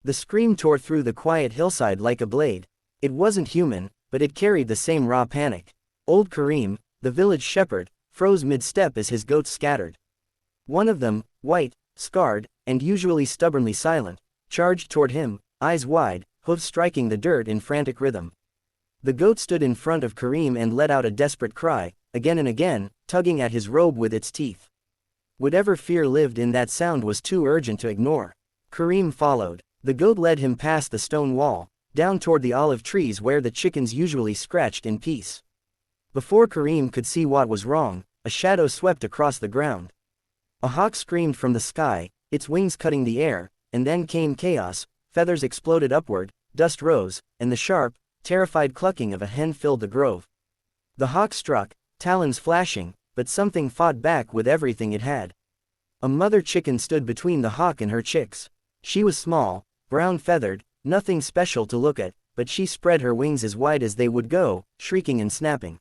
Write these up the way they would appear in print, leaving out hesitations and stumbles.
The scream tore through the quiet hillside like a blade. It wasn't human, but it carried the same raw panic. Old Karim, the village shepherd, froze mid-step as his goats scattered. One of them, white, scarred, and usually stubbornly silent, charged toward him, eyes wide, hooves striking the dirt in frantic rhythm. The goat stood in front of Karim and let out a desperate cry, again and again, tugging at his robe with its teeth. Whatever fear lived in that sound was too urgent to ignore. Karim followed. The goat led him past the stone wall, down toward the olive trees where the chickens usually scratched in peace. Before Karim could see what was wrong, a shadow swept across the ground. A hawk screamed from the sky, its wings cutting the air, and then came chaos. Feathers exploded upward, dust rose, and the sharp, terrified clucking of a hen filled the grove. The hawk struck, talons flashing, but something fought back with everything it had. A mother chicken stood between the hawk and her chicks. She was small, brown-feathered, nothing special to look at, but she spread her wings as wide as they would go, shrieking and snapping.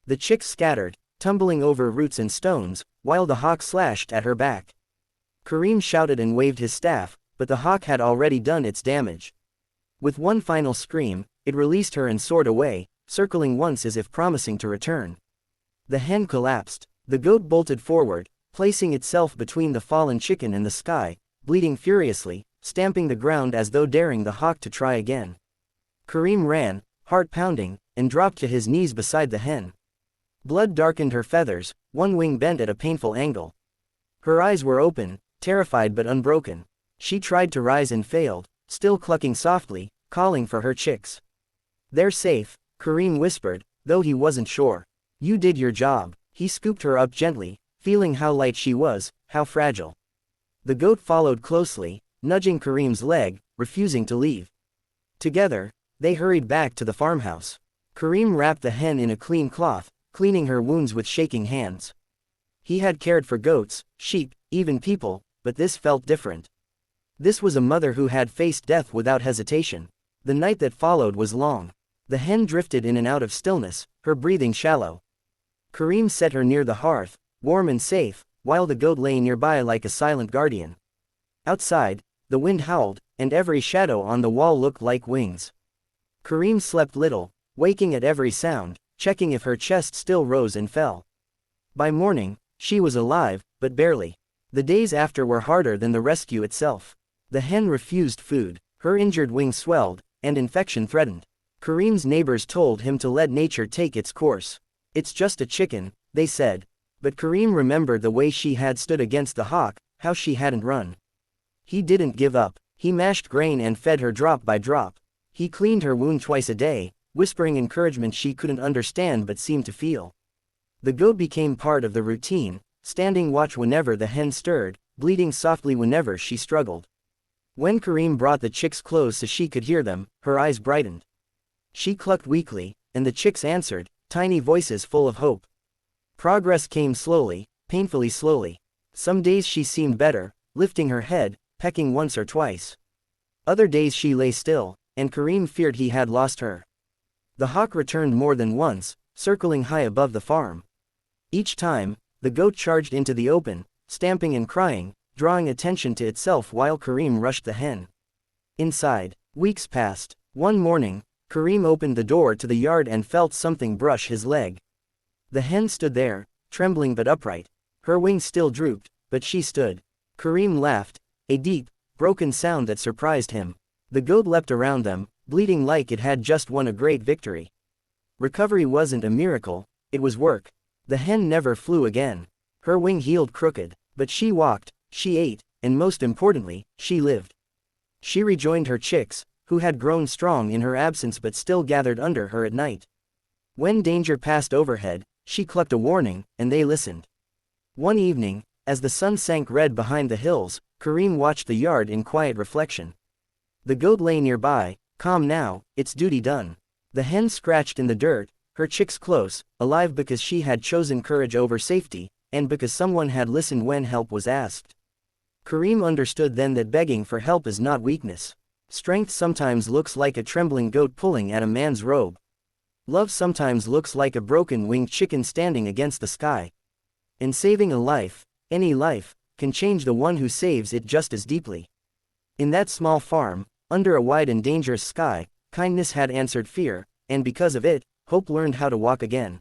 The chicks scattered, tumbling over roots and stones, while the hawk slashed at her back. Karim shouted and waved his staff, but the hawk had already done its damage. With one final scream, it released her and soared away, circling once as if promising to return. The hen collapsed. The goat bolted forward, placing itself between the fallen chicken and the sky, bleeding furiously, stamping the ground as though daring the hawk to try again. Karim ran, heart pounding, and dropped to his knees beside the hen. Blood darkened her feathers, one wing bent at a painful angle. Her eyes were open, terrified but unbroken. She tried to rise and failed, still clucking softly, calling for her chicks. "They're safe," Karim whispered, though he wasn't sure. "You did your job." He scooped her up gently, feeling how light she was, how fragile. The goat followed closely, nudging Karim's leg, refusing to leave. Together, they hurried back to the farmhouse. Karim wrapped the hen in a clean cloth, cleaning her wounds with shaking hands. He had cared for goats, sheep, even people, but this felt different. This was a mother who had faced death without hesitation. The night that followed was long. The hen drifted in and out of stillness, her breathing shallow. Karim set her near the hearth, warm and safe, while the goat lay nearby like a silent guardian. Outside, the wind howled, and every shadow on the wall looked like wings. Karim slept little, waking at every sound, checking if her chest still rose and fell. By morning, she was alive, but barely. The days after were harder than the rescue itself. The hen refused food, her injured wings swelled, and infection threatened. Karim's neighbors told him to let nature take its course. "It's just a chicken," they said. But Karim remembered the way she had stood against the hawk, how she hadn't run. He didn't give up. He mashed grain and fed her drop by drop. He cleaned her wound twice a day, whispering encouragement she couldn't understand but seemed to feel. The goat became part of the routine, standing watch whenever the hen stirred, bleating softly whenever she struggled. When Karim brought the chicks close so she could hear them, her eyes brightened. She clucked weakly, and the chicks answered, tiny voices full of hope. Progress came slowly, painfully slowly. Some days she seemed better, lifting her head, pecking once or twice. Other days she lay still, and Karim feared he had lost her. The hawk returned more than once, circling high above the farm. Each time, the goat charged into the open, stamping and crying, drawing attention to itself while Karim rushed the hen. Inside, weeks passed. One morning, Karim opened the door to the yard and felt something brush his leg. The hen stood there, trembling but upright. Her wings still drooped, but she stood. Karim laughed, a deep, broken sound that surprised him. The goat leapt around them, bleating like it had just won a great victory. Recovery wasn't a miracle, it was work. The hen never flew again. Her wing healed crooked, but she walked, she ate, and most importantly, she lived. She rejoined her chicks, who had grown strong in her absence but still gathered under her at night. When danger passed overhead, she clucked a warning, and they listened. One evening, as the sun sank red behind the hills, Karim watched the yard in quiet reflection. The goat lay nearby, calm now, its duty done. The hen scratched in the dirt, her chicks close, alive because she had chosen courage over safety, and because someone had listened when help was asked. Karim understood then that begging for help is not weakness. Strength sometimes looks like a trembling goat pulling at a man's robe. Love sometimes looks like a broken-winged chicken standing against the sky. And saving a life, any life, can change the one who saves it just as deeply. In that small farm, under a wide and dangerous sky, kindness had answered fear, and because of it, Hope learned how to walk again.